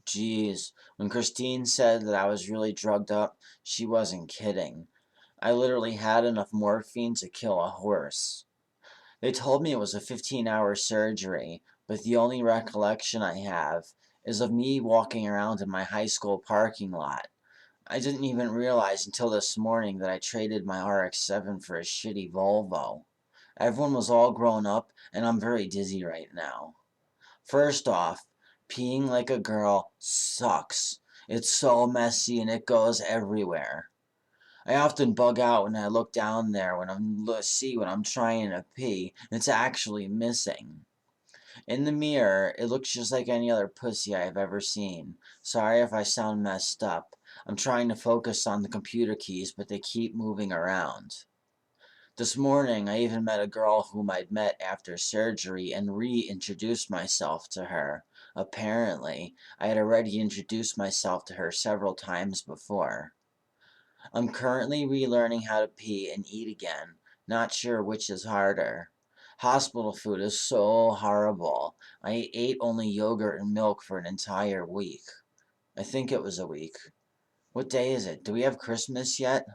Geez, when Christine said that I was really drugged up, she wasn't kidding. I literally had enough morphine to kill a horse. They told me it was a 15-hour surgery, but the only recollection I have is of me walking around in my high school parking lot. I didn't even realize until this morning that I traded my RX-7 for a shitty Volvo. Everyone was all grown up, and I'm very dizzy right now. First off, peeing like a girl sucks. It's so messy and it goes everywhere. I often bug out when I look down there when I'm trying to pee and it's actually missing. In the mirror, it looks just like any other pussy I have ever seen. Sorry if I sound messed up. I'm trying to focus on the computer keys, but they keep moving around. This morning, I even met a girl whom I'd met after surgery and reintroduced myself to her. Apparently, I had already introduced myself to her several times before. I'm currently relearning how to pee and eat again, not sure which is harder. Hospital food is so horrible. I ate only yogurt and milk for an entire week. I think it was a week. What day is it? Do we have Christmas yet?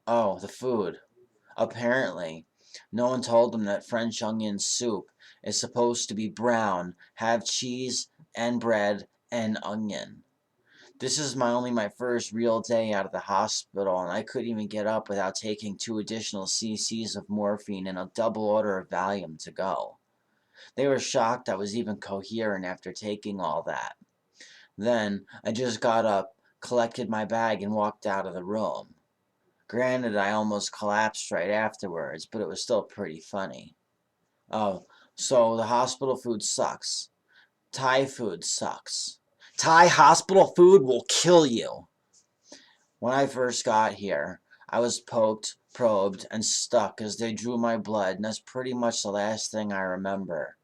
Oh, the food. Apparently, no one told them that French onion soup is supposed to be brown, have cheese and bread and onion. This is my first real day out of the hospital, and I couldn't even get up without taking 2 additional cc's of morphine and a double order of Valium to go. They were shocked I was even coherent after taking all that. Then, I just got up, collected my bag, and walked out of the room. Granted, I almost collapsed right afterwards, but it was still pretty funny. Oh, so the hospital food sucks. Thai food sucks. Thai hospital food will kill you. When I first got here, I was poked, probed, and stuck as they drew my blood, and that's pretty much the last thing I remember.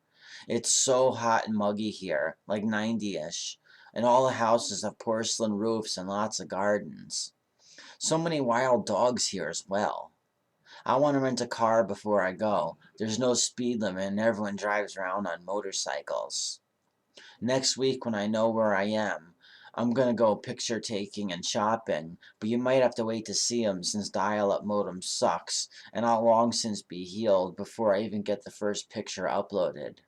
It's so hot and muggy here, like 90-ish, and all the houses have porcelain roofs and lots of gardens. So many wild dogs here as well. I want to rent a car before I go. There's no speed limit and everyone drives around on motorcycles. Next week when I know where I am, I'm gonna go picture taking and shopping, but you might have to wait to see 'em since dial-up modem sucks, and I'll long since be healed before I even get the first picture uploaded.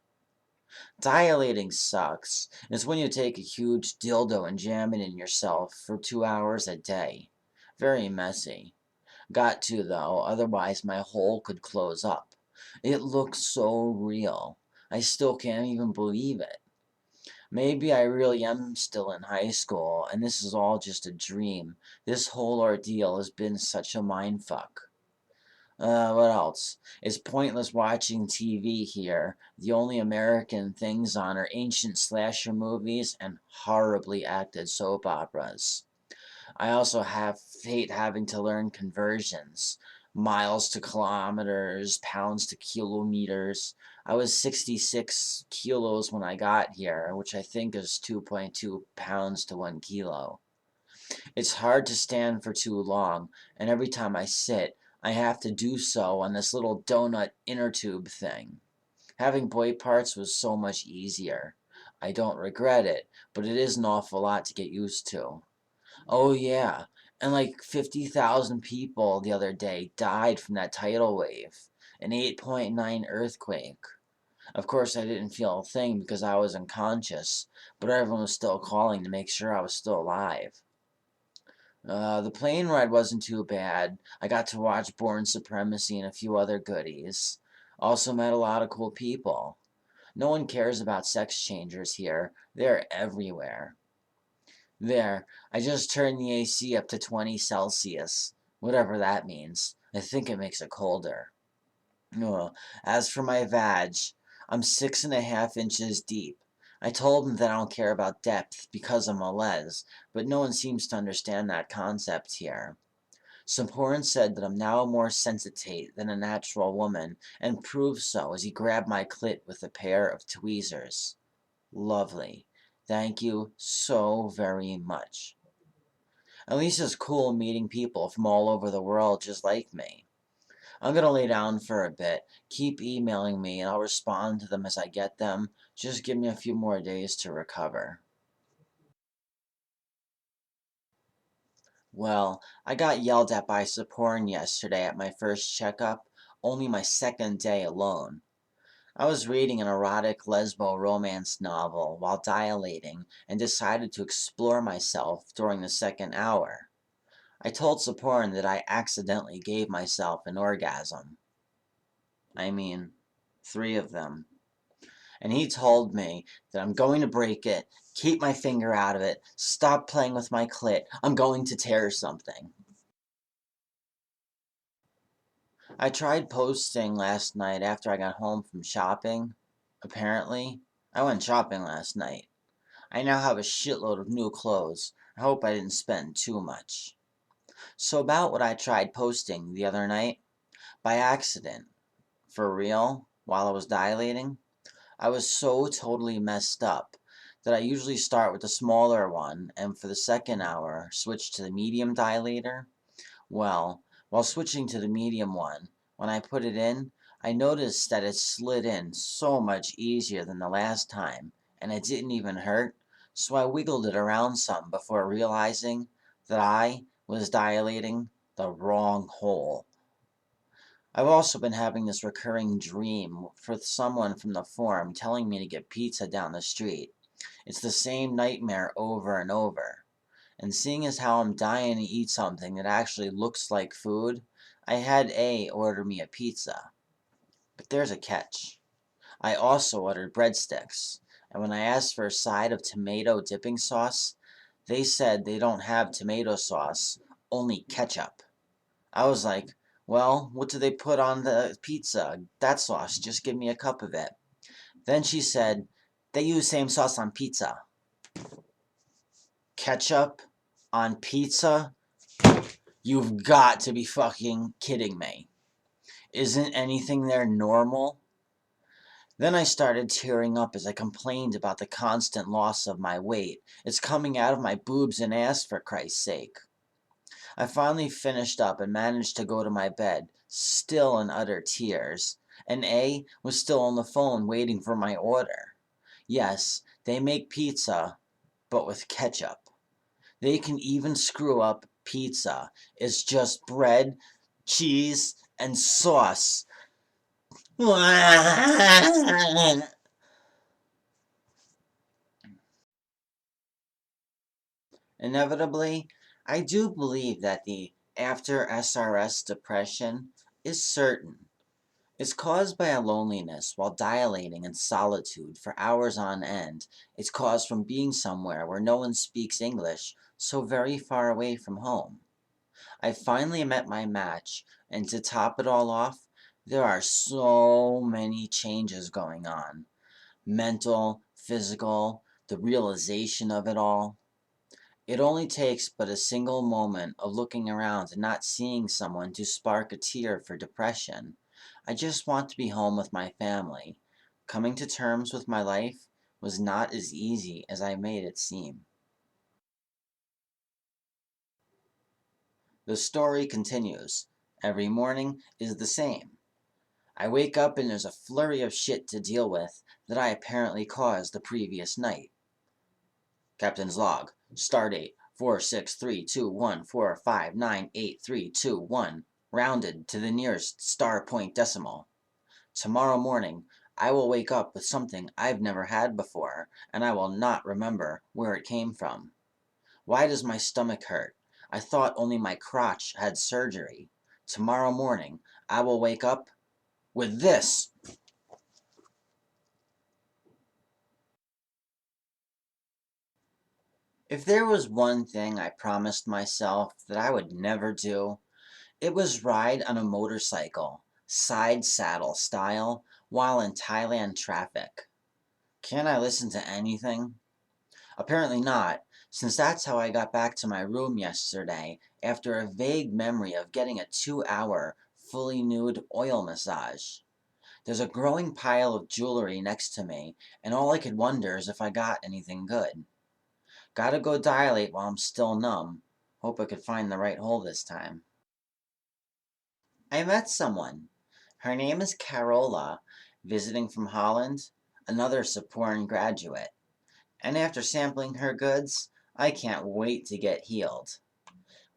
Dilating sucks. It's when you take a huge dildo and jam it in yourself for 2 hours a day. Very messy. Got to though, otherwise my hole could close up. It looks so real. I still can't even believe it. Maybe I really am still in high school, and this is all just a dream. This whole ordeal has been such a mindfuck. What else? It's pointless watching TV here. The only American things on are ancient slasher movies and horribly acted soap operas. I also hate having to learn conversions. Miles to kilometers, pounds to kilometers. I was 66 kilos when I got here, which I think is 2.2 pounds to 1 kilo. It's hard to stand for too long, and every time I sit, I have to do so on this little donut inner tube thing. Having boy parts was so much easier. I don't regret it, but it is an awful lot to get used to. Oh yeah, and like 50,000 people the other day died from that tidal wave. An 8.9 earthquake. Of course I didn't feel a thing because I was unconscious, but everyone was still calling to make sure I was still alive. The plane ride wasn't too bad. I got to watch Born Supremacy and a few other goodies. Also met a lot of cool people. No one cares about sex changers here. They're everywhere. There, I just turned the AC up to 20 Celsius, whatever that means. I think it makes it colder. As for my vag, I'm 6.5 inches deep. I told him that I don't care about depth because I'm a les, but no one seems to understand that concept here. Saporin said that I'm now more sensitive than a natural woman, and proved so as he grabbed my clit with a pair of tweezers. Lovely. Thank you so very much. At least it's cool meeting people from all over the world just like me. I'm gonna lay down for a bit. Keep emailing me and I'll respond to them as I get them. Just give me a few more days to recover. Well, I got yelled at by Saporn yesterday at my first checkup, only my second day alone. I was reading an erotic lesbo romance novel while dilating and decided to explore myself during the second hour. I told Saporn that I accidentally gave myself an orgasm. I mean, 3 of them. And he told me that I'm going to break it, keep my finger out of it, stop playing with my clit, I'm going to tear something. I tried posting last night after I got home from shopping. Apparently, I went shopping last night. I now have a shitload of new clothes. I hope I didn't spend too much. So about what I tried posting the other night, by accident, for real, while I was dilating, I was so totally messed up that I usually start with the smaller one and for the second hour switch to the medium dilator. Well, while switching to the medium one, when I put it in, I noticed that it slid in so much easier than the last time, and it didn't even hurt, so I wiggled it around some before realizing that I was dilating the wrong hole. I've also been having this recurring dream for someone from the forum telling me to get pizza down the street. It's the same nightmare over and over. And seeing as how I'm dying to eat something that actually looks like food, I had A order me a pizza. But there's a catch. I also ordered breadsticks, and when I asked for a side of tomato dipping sauce, they said they don't have tomato sauce, only ketchup. I was like, well, what do they put on the pizza? That sauce, just give me a cup of it. Then she said, they use same sauce on pizza. Ketchup on pizza? You've got to be fucking kidding me. Isn't anything there normal? Then I started tearing up as I complained about the constant loss of my weight. It's coming out of my boobs and ass, for Christ's sake. I finally finished up and managed to go to my bed, still in utter tears, and A was still on the phone waiting for my order. Yes, they make pizza, but with ketchup. They can even screw up pizza. It's just bread, cheese, and sauce. Inevitably, I do believe that the after SRS depression is certain. It's caused by a loneliness while dilating in solitude for hours on end. It's caused from being somewhere where no one speaks English, so very far away from home. I finally met my match, and to top it all off, there are so many changes going on. Mental, physical, the realization of it all. It only takes but a single moment of looking around and not seeing someone to spark a tear for depression. I just want to be home with my family. Coming to terms with my life was not as easy as I made it seem. The story continues. Every morning is the same. I wake up and there's a flurry of shit to deal with that I apparently caused the previous night. Captain's log. Stardate 46321459832 rounded to the nearest star point decimal. Tomorrow morning, I will wake up with something I've never had before, and I will not remember where it came from. Why does my stomach hurt? I thought only my crotch had surgery. Tomorrow morning, I will wake up with this. If there was one thing I promised myself that I would never do, it was ride on a motorcycle, side saddle style, while in Thailand traffic. Can I listen to anything? Apparently not, since that's how I got back to my room yesterday after a vague memory of getting a 2-hour, fully nude oil massage. There's a growing pile of jewelry next to me, and all I could wonder is if I got anything good. Gotta go dilate while I'm still numb. Hope I could find the right hole this time. I met someone. Her name is Carola, visiting from Holland, another Saporn graduate. And after sampling her goods, I can't wait to get healed.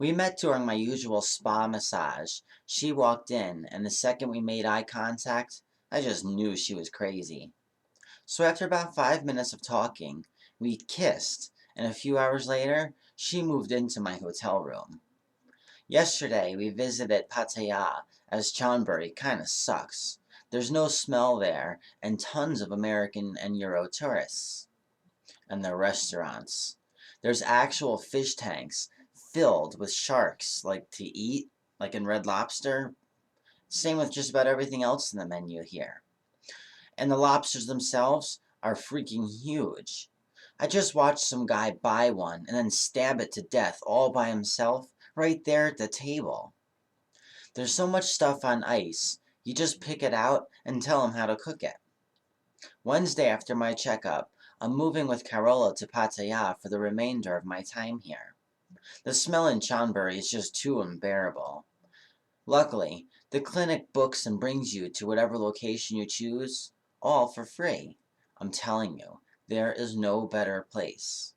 We met during my usual spa massage. She walked in, and the second we made eye contact, I just knew she was crazy. So after about 5 minutes of talking, we kissed, and a few hours later, she moved into my hotel room. Yesterday, we visited Pattaya, as Chonburi kinda sucks. There's no smell there, and tons of American and Euro tourists. And the restaurants. There's actual fish tanks filled with sharks, like to eat, like in Red Lobster. Same with just about everything else in the menu here. And the lobsters themselves are freaking huge. I just watched some guy buy one and then stab it to death all by himself right there at the table. There's so much stuff on ice, you just pick it out and tell him how to cook it. Wednesday after my checkup, I'm moving with Carola to Pattaya for the remainder of my time here. The smell in Chonburi is just too unbearable. Luckily, the clinic books and brings you to whatever location you choose, all for free. I'm telling you, there is no better place.